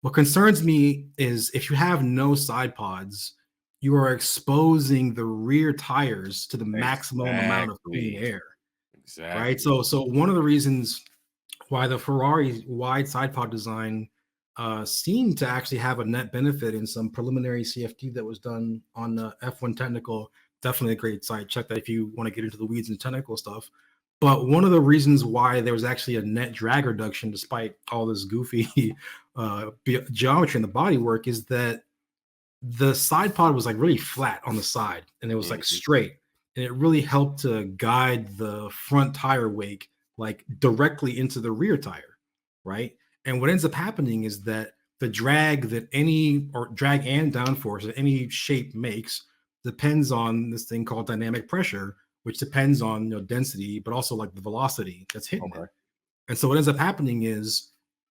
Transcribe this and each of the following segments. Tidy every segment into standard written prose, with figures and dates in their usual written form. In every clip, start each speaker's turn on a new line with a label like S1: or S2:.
S1: What concerns me is if you have no side pods, you are exposing the rear tires to the maximum amount of clean
S2: Exactly.
S1: air, right?
S2: Exactly.
S1: So one of the reasons why the Ferrari wide side pod design seemed to actually have a net benefit in some preliminary CFD that was done on the F1 technical. Definitely a great site. Check that if you want to get into the weeds and technical stuff. But one of the reasons why there was actually a net drag reduction, despite all this goofy geometry in the bodywork, is that the side pod was like really flat on the side and it was like
S2: Mhm.
S1: straight. And it really helped to guide the front tire wake like directly into the rear tire, right? And what ends up happening is that the drag that any or drag and downforce that any shape makes depends on this thing called dynamic pressure, which depends on density, but also like the velocity that's hitting it.
S2: Okay.
S1: And so what ends up happening is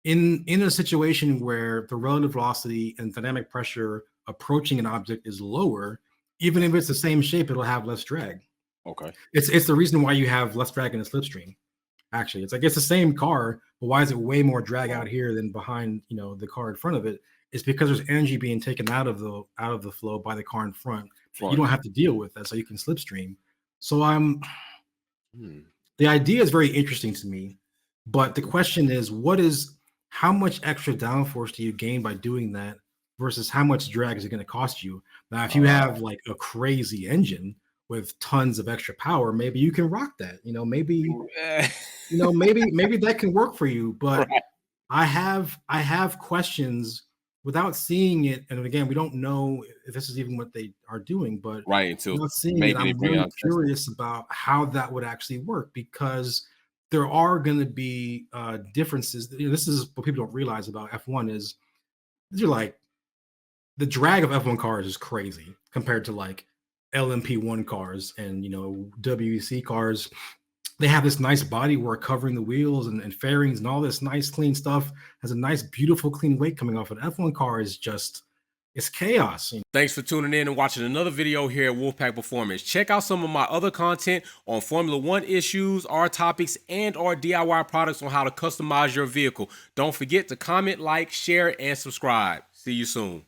S1: in a situation where the relative velocity and dynamic pressure approaching an object is lower, even if it's the same shape, it'll have less drag.
S2: Okay.
S1: It's the reason why you have less drag in a slipstream. Actually, it's like it's the same car, but why is it way more drag out
S2: Wow.
S1: here than behind the car in front of it? It's because there's energy being taken out of the flow by the car in front that you
S2: Front.
S1: don't have to deal with that, so you can slipstream. So
S2: Hmm.
S1: the idea is very interesting to me, but the question is, how much extra downforce do you gain by doing that versus how much drag is it going to cost you? Now, if you
S2: Uh,
S1: have like a crazy engine with tons of extra power, maybe you can rock that. Maybe that can work for you. But
S2: right.
S1: I have questions without seeing it. And again, we don't know if this is even what they are doing, but
S2: Right. Until
S1: without seeing it,
S2: maybe they
S1: I'm
S2: bring
S1: really
S2: out testing.
S1: curious about how that would actually work because there are going to be differences. This is what people don't realize about F1 is these are like the drag of F1 cars is crazy compared to like LMP1 cars and WEC cars. They have this nice body work covering the wheels and fairings and all this nice clean stuff. Has a nice beautiful clean weight coming off. An F1 car is just it's chaos.
S2: Thanks for tuning in and watching another video here at Wolfpack Performance. Check out some of my other content on Formula One issues, our topics, and our DIY products on how to customize your vehicle. Don't forget to comment, like, share, and subscribe. See you soon.